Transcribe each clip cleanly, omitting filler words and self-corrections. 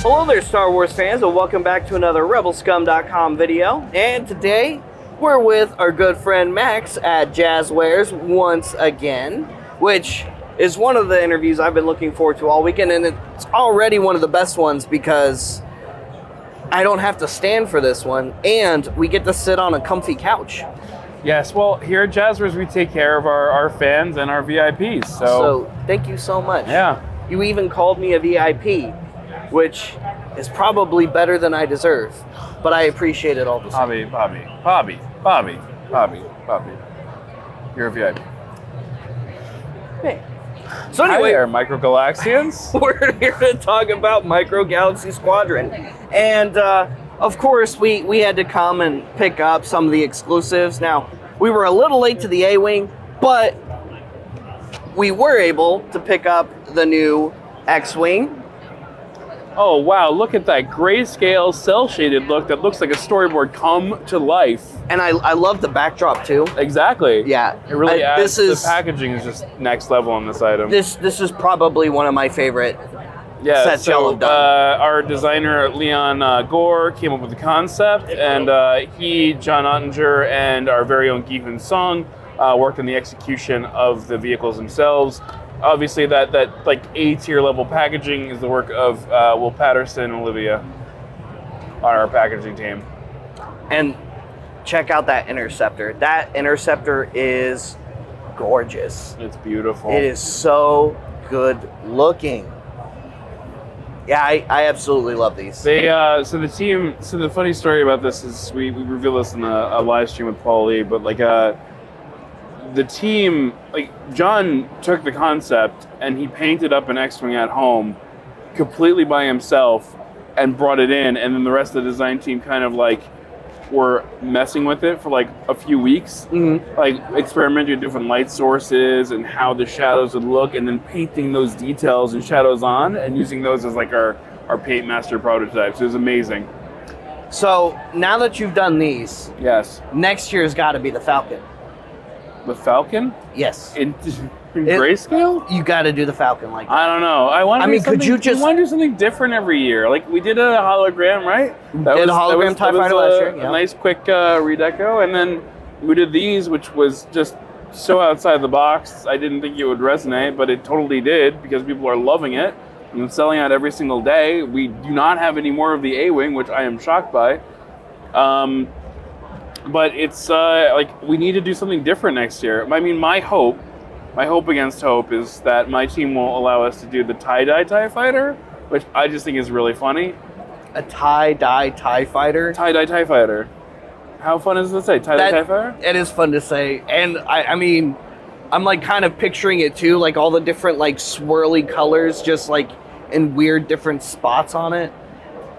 Hello there, Star Wars fans, and welcome back to another Rebelscum.com video. And today, we're with our good friend Max at Jazwares once again, which is one of the interviews I've been looking forward to all weekend, and it's already one of the best ones because I don't have to stand for this one, and we get to sit on a comfy couch. Yes, well, here at Jazwares, we take care of our fans and our VIPs. So thank you so much. Yeah. You even called me a VIP, which is probably better than I deserve, but I appreciate it all the same. Bobby. You're a VIP. Hey. So anyway, Hi there, Micro Galaxians. we're here to talk about Micro Galaxy Squadron. And of course, we had to come and pick up some of the exclusives. Now, we were a little late to the XWing, but we were able to pick up the new XWing. Oh, wow, look at that grayscale cel-shaded look that looks like a storyboard come to life. And I love the backdrop too. Exactly. Yeah. It really adds, the packaging is just next level on this item. This is probably one of my favorite sets y'all have done. Our designer, Leon Gore, came up with the concept, and he, John Ottinger, and our very own Gi-Hun Sung worked on the execution of the vehicles themselves. Obviously, that like A-tier level packaging is the work of Will Patterson and Olivia on our packaging team. And check out that Interceptor. That Interceptor is gorgeous. It's beautiful. It is so good looking. Yeah, I absolutely love these. They so the funny story about this is we revealed this in a live stream with Paul Lee, but like the team, like John took the concept and he painted up an X-Wing at home completely by himself and brought it in, and then the rest of the design team kind of like were messing with it for like a few weeks, like experimenting with different light sources and how the shadows would look, and then painting those details and shadows on and using those as like our paint master prototypes. It was amazing. So now that you've done these, Yes. next year's got to be the Falcon. The Falcon? Yes. In grayscale? You got to do the Falcon like that. I don't know. I want to could you just... We want to do something different every year. Like, we did a hologram, right? That did a hologram TIE Fighter last year. A nice, quick redeco. And then we did these, which was just so outside the box. I didn't think it would resonate, but it totally did because people are loving it. And it's selling out every single day. We do not have any more of the A-Wing, which I am shocked by. But it's like we need to do something different next year. I mean, my hope against hope is that my team will allow us to do the tie-dye TIE Fighter, which I just think is really funny. A tie-dye TIE Fighter? Tie-dye TIE Fighter. How fun is it to say? Tie-dye TIE Fighter? It is fun to say. And I mean, I'm like kind of picturing it too, like all the different like swirly colors just like in weird different spots on it.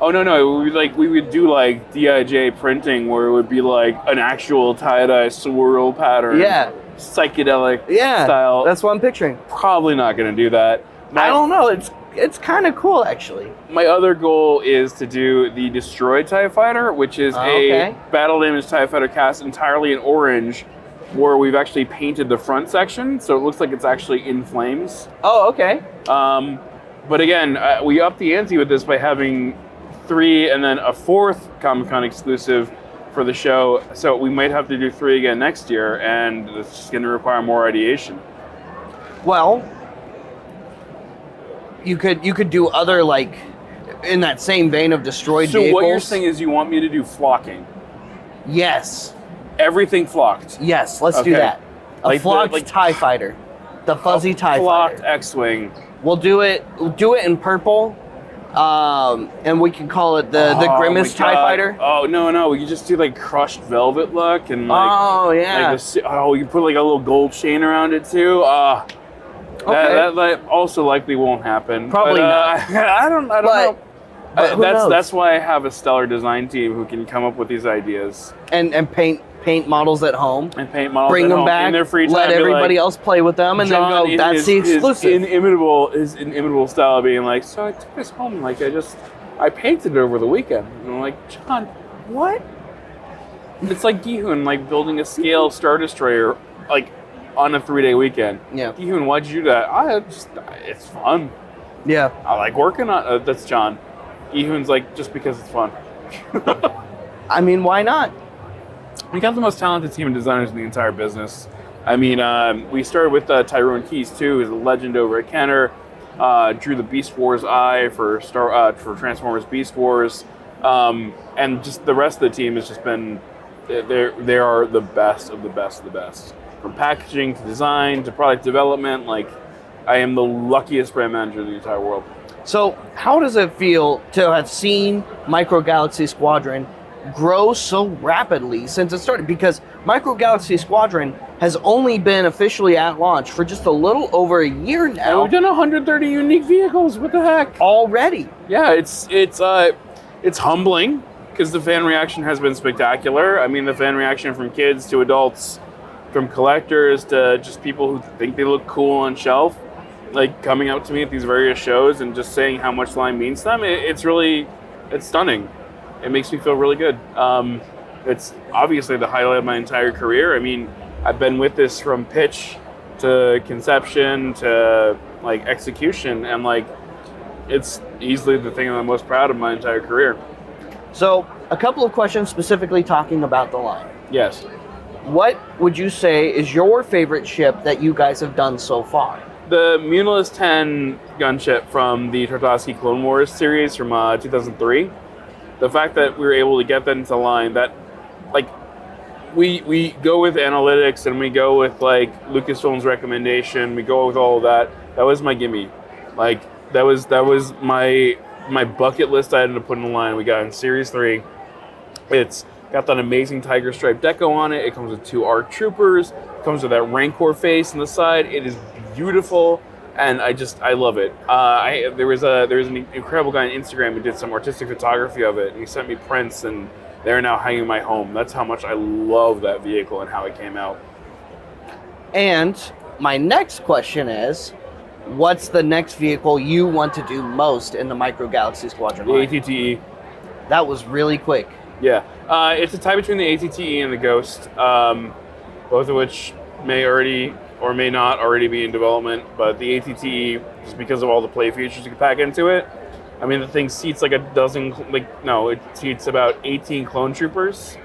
Oh no! We would do like DIJ printing where it would be like an actual tie-dye swirl pattern. Yeah. Psychedelic Yeah, style. that's what I'm picturing. Probably not going to do that. I don't know. It's kind of cool actually. My other goal is to do the destroyed TIE Fighter, which is a battle damaged TIE Fighter cast entirely in orange, where we've actually painted the front section, so it looks like it's actually in flames. Oh, okay. But again, we upped the ante with this by having 3 and then a 4th Comic-Con exclusive for the show, so we might have to do 3 again next year, and it's just going to require more ideation. Well, you could do other, like, in that same vein of destroyed vehicles. So what you're saying is you want me to do flocking? Yes. Everything flocked? Yes, let's do that. A flocked TIE Fighter. The fuzzy TIE Fighter. Flocked X-Wing. We'll do it in purple. And we can call it the Grimace TIE Fighter. Oh no, we can just do like crushed velvet look and like. Oh yeah. Like you put like a little gold chain around it too. Okay. That also likely won't happen. Probably not. I don't know. But who knows? That's why I have a stellar design team who can come up with these ideas and paint models at home. And paint models bring at them home back. In their free time, let everybody else play with them, and John, then go. That's the exclusive. His inimitable style of being like, so I took this home. Like I painted it over the weekend. And I'm like, John, what? It's like Gi-Hun, like building a scale Star Destroyer, like on a 3-day weekend. Yeah. Gi-Hun, why'd you do that? It's fun. Yeah. I like working on. That's John. Ehun's like, just because it's fun. I mean, why not? We got the most talented team of designers in the entire business. I mean, we started with Tyrone Keys too, who's a legend over at Kenner. Drew the Beast Wars eye for Transformers Beast Wars, and just the rest of the team has just been. They are the best of the best of the best. From packaging to design to product development, like I am the luckiest brand manager in the entire world. So, how does it feel to have seen Micro Galaxy Squadron grow so rapidly since it started? Because Micro Galaxy Squadron has only been officially at launch for just a little over a year now. And we've done 130 unique vehicles. What the heck? Already. Yeah, it's humbling because the fan reaction has been spectacular. I mean, the fan reaction from kids to adults, from collectors to just people who think they look cool on shelf, like coming out to me at these various shows and just saying how much the line means to them. It's stunning. It makes me feel really good. It's obviously the highlight of my entire career. I mean, I've been with this from pitch to conception to like execution, and like it's easily the thing I'm most proud of my entire career. So, a couple of questions specifically talking about the line. Yes. What would you say is your favorite ship that you guys have done so far? The Munilis 10 gunship from the Tartakovsky Clone Wars series from 2003. The fact that we were able to get that into the line, that like we go with analytics and we go with like Lucasfilm's recommendation, we go with all of that. That was my gimme. Like that was my bucket list item to put in the line. We got in Series 3. It's got that amazing tiger stripe deco on it. It comes with 2 ARC troopers. It comes with that Rancor face on the side. It is beautiful, and I love it. There was an incredible guy on Instagram who did some artistic photography of it, and he sent me prints, and they're now hanging in my home. That's how much I love that vehicle and how it came out. And my next question is, what's the next vehicle you want to do most in the Micro Galaxy Squadron line? The ATTE. That was really quick. Yeah. It's a tie between the ATTE and the Ghost, both of which may already or may not already be in development, but the ATTE, just because of all the play features you can pack into it, I mean, the thing seats like it seats about 18 clone troopers.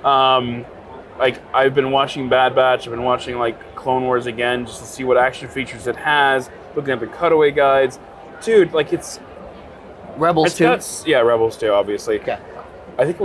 Like, I've been watching Bad Batch, I've been watching, like, Clone Wars again, just to see what action features it has, looking at the cutaway guides. Dude, like, it's... Rebels 2? Yeah, Rebels 2, obviously. Okay. I think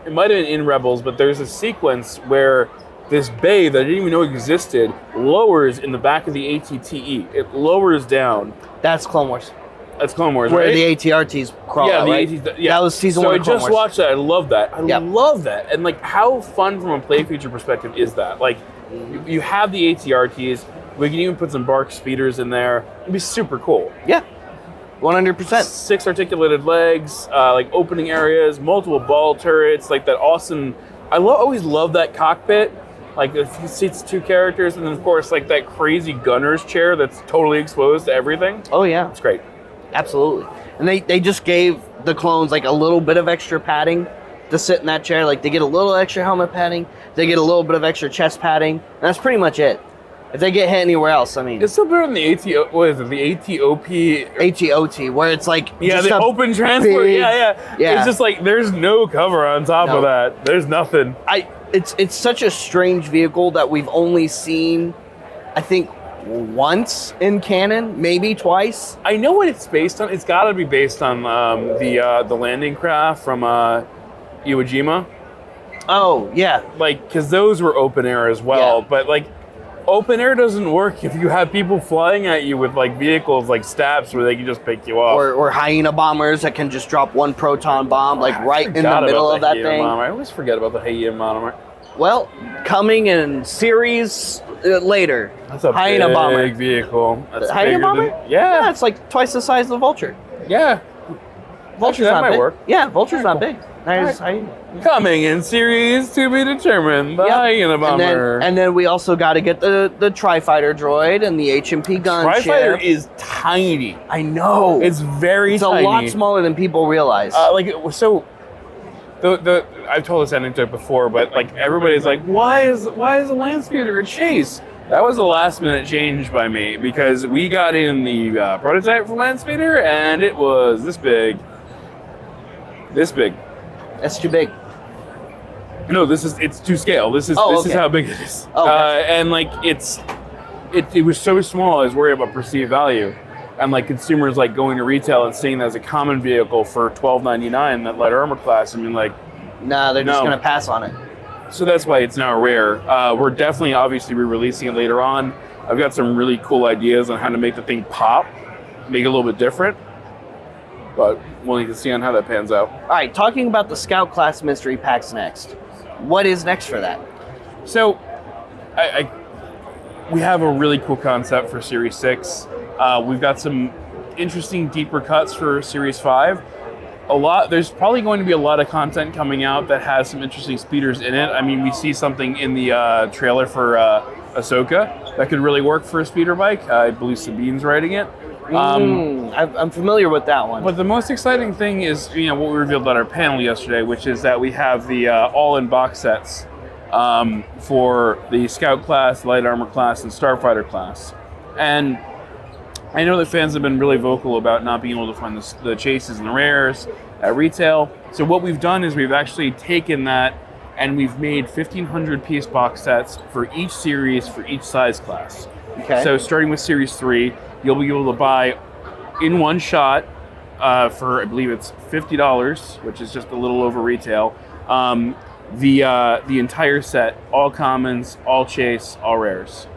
it might have been in Rebels, but there's a sequence where this bay that I didn't even know existed lowers in the back of the ATTE. It lowers down. That's Clone Wars. That's Clone Wars, where right? the ATRTs crawl out, right? That was season 1 of Clone Wars. So I just watched that. I love that. I love that. And like, how fun from a play feature perspective is that? Like, you have the ATRTs. We can even put some bark speeders in there. It'd be super cool. Yeah, 100%. 6 articulated legs, like opening areas, multiple ball turrets, like that awesome. I always love that cockpit. Like, it seats 2 characters, and then of course, like that crazy gunner's chair that's totally exposed to everything. Oh yeah, it's great. Absolutely. And they just gave the clones like a little bit of extra padding to sit in that chair. Like, they get a little extra helmet padding, they get a little bit of extra chest padding, and that's pretty much it. If they get hit anywhere else, I mean... It's still better than the what is it, the ATOP? ATOT, where it's like... Yeah, the open transport, big, yeah. It's just like, there's no cover on top of that. There's nothing. It's such a strange vehicle that we've only seen, I think, once in canon, maybe twice. I know what it's based on. It's got to be based on the landing craft from Iwo Jima. Oh, yeah. Like, because those were open air as well. Yeah. But, like, open air doesn't work if you have people flying at you with, like, vehicles like Staps where they can just pick you up. Or Hyena bombers that can just drop 1 proton bomb, like, right in the middle of that thing. Bomber. I always forget about the Hyena bomber. Well, coming in series later. That's a Hyena big bomber. vehicle. That's Hyena bomber? Yeah, it's like twice the size of the Vulture. Yeah. Vulture's that not might big. work. Yeah, Vulture's not big. Coming in series to be determined, the Hyena bomber. And then we also got to get the Tri-Fighter droid and the HMP gunship. Tri-Fighter is tiny. I know. It's very tiny. It's a lot smaller than people realize. I've told this anecdote before, but like everybody's like, why is a Landspeeder a chase? That was a last minute change by me because we got in the prototype for Landspeeder and it was this big. this big. That's too big. No, it's to scale. This is how big it is. Okay. And like it was so small, I was worried about perceived value. And like consumers like going to retail and seeing that as a common vehicle for $12.99, that light armor class, I mean like, nah, they're just gonna pass on it. So that's why it's now rare. We're definitely obviously re-releasing it later on. I've got some really cool ideas on how to make the thing pop, make it a little bit different. But we'll need to see on how that pans out. All right, talking about the Scout class mystery packs next. What is next for that? So, we have a really cool concept for Series 6. We've got some interesting deeper cuts for Series 5. There's probably going to be a lot of content coming out that has some interesting speeders in it. I mean, we see something in the trailer for Ahsoka that could really work for a speeder bike. I believe Sabine's riding it. I'm familiar with that one. But the most exciting thing is, what we revealed at our panel yesterday, which is that we have the all-in box sets for the Scout class, Light Armor class, and Starfighter class. And I know that fans have been really vocal about not being able to find the chases and the rares at retail. So what we've done is we've actually taken that and we've made 1,500 piece box sets for each series, for each size class. Okay. So starting with Series 3, you'll be able to buy in one shot for, I believe it's $50, which is just a little over retail, the entire set, all commons, all chase, all rares.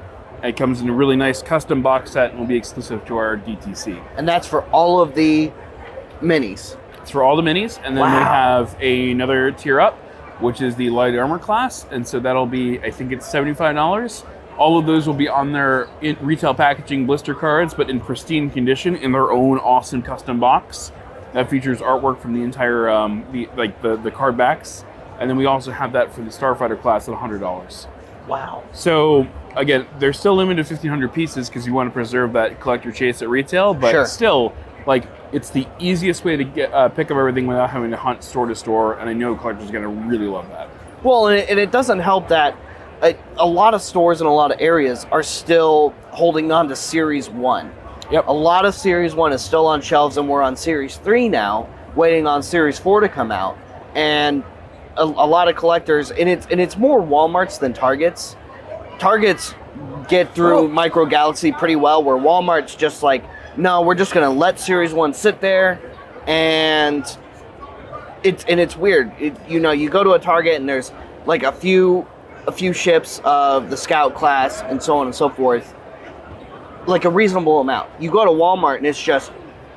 It comes in a really nice custom box set and will be exclusive to our DTC. And that's for all of the minis? It's for all the minis, and then we have another tier up, which is the light armor class, and so that'll be, I think it's $75. All of those will be on their retail packaging blister cards, but in pristine condition in their own awesome custom box that features artwork from the entire the card backs. And then we also have that for the Starfighter class at $100. Wow. So again, they're still limited to 1,500 pieces because you want to preserve that collector chase at retail, but still, like, it's the easiest way to get pick up everything without having to hunt store to store, and I know collectors are going to really love that. Well, and it doesn't help that a lot of stores in a lot of areas are still holding on to Series 1. Yep. A lot of Series 1 is still on shelves, and we're on Series 3 now, waiting on Series 4 to come out. And a lot of collectors, and it's more Walmarts than Targets. Targets get through Micro Galaxy pretty well, where Walmart's just like, no, we're just going to let Series 1 sit there, and it's weird. You go to a Target, and there's like a few ships of the Scout class and so on and so forth, like a reasonable amount. You go to Walmart and it's just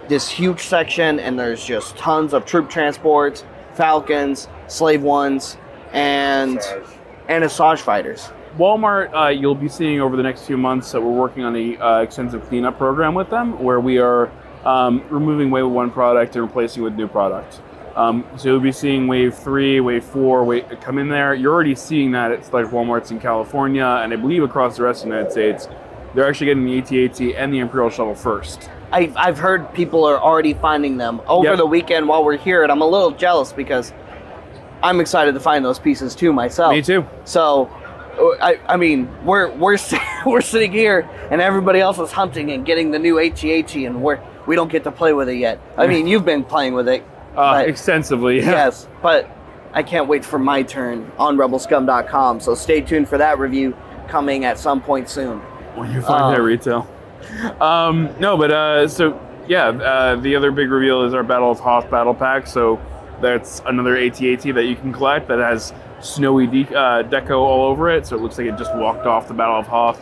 this huge section, and there's just tons of troop transports, Falcons, Slave Ones, and Asajj fighters. Walmart, you'll be seeing over the next few months that we're working on a extensive cleanup program with them, where we are removing Wave 1 product and replacing it with new product. So you'll be seeing Wave 3, Wave 4 come in there. You're already seeing that at like Walmarts in California, and I believe across the rest of the United States. They're actually getting the AT-AT and the Imperial Shuttle first. I've heard people are already finding them over the weekend while we're here, and I'm a little jealous because I'm excited to find those pieces too myself. Me too. So, I mean, we're sitting here, and everybody else is hunting and getting the new AT-AT, and we don't get to play with it yet. I mean, you've been playing with it. Extensively, yeah. Yes, but I can't wait for my turn on Rebelscum.com, so stay tuned for that review coming at some point soon. When you find that retail. The other big reveal is our Battle of Hoth battle pack. So that's another AT-AT that you can collect that has snowy deco all over it. So it looks like it just walked off the Battle of Hoth.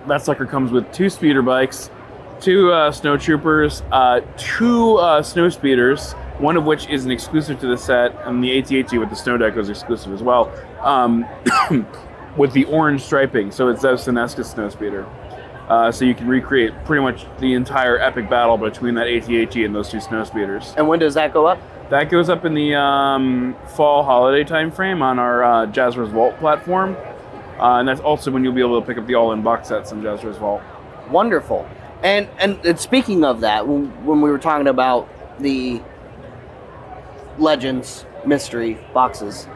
That sucker comes with 2 speeder bikes, 2 snow troopers, 2 snow speeders, one of which is an exclusive to the set, and the AT-AT with the snow deco is exclusive as well. With the orange striping, so it's Zeus Sinescus snowspeeder. So you can recreate pretty much the entire epic battle between that AT-AT and those 2 snowspeeders. And when does that go up? That goes up in the fall holiday time frame on our Jazwares Vault platform. And that's also when you'll be able to pick up the all-in box sets on Jazwares Vault. Wonderful. And speaking of that, when we were talking about the Legends mystery boxes,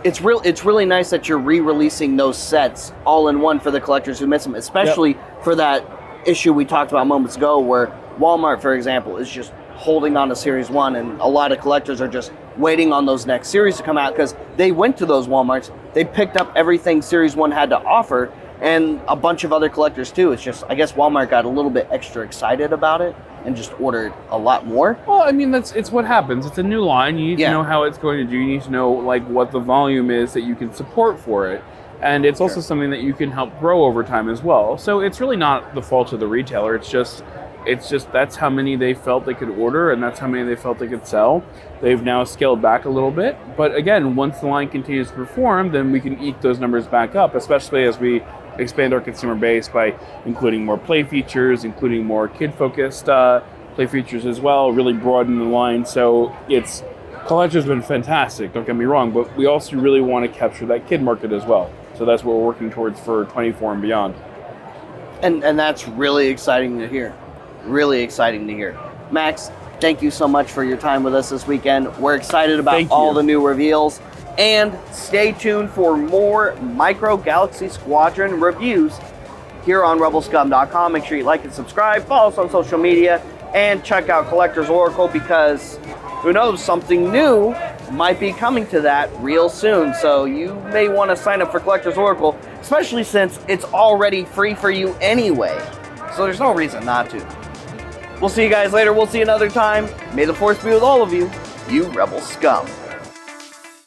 it's really nice that you're re-releasing those sets all in one for the collectors who miss them, especially for that issue we talked about moments ago where Walmart, for example, is just holding on to Series 1, and a lot of collectors are just waiting on those next series to come out because they went to those Walmarts, they picked up everything Series 1 had to offer, and a bunch of other collectors too. It's just, I guess Walmart got a little bit extra excited about it and just ordered a lot more. Well, I mean, it's what happens. It's a new line. You need to know how it's going to do. You need to know like what the volume is that you can support for it. And it's also something that you can help grow over time as well. So it's really not the fault of the retailer. It's just that's how many they felt they could order, and that's how many they felt they could sell. They've now scaled back a little bit. But again, once the line continues to perform, then we can eke those numbers back up, especially as we expand our consumer base by including more play features, including more kid-focused play features as well, really broaden the line. So collector's been fantastic, don't get me wrong, but we also really want to capture that kid market as well. So that's what we're working towards for 24 and beyond. And that's really exciting to hear. Really exciting to hear. Max, thank you so much for your time with us this weekend. We're excited about all the new reveals. And stay tuned for more Micro Galaxy Squadron reviews here on Rebelscum.com. Make sure you like and subscribe, follow us on social media, and check out Collector's Oracle because who knows, something new might be coming to that real soon. So you may want to sign up for Collector's Oracle, especially since it's already free for you anyway. So there's no reason not to. We'll see you guys later. We'll see you another time. May the Force be with all of you. You Rebel Scum.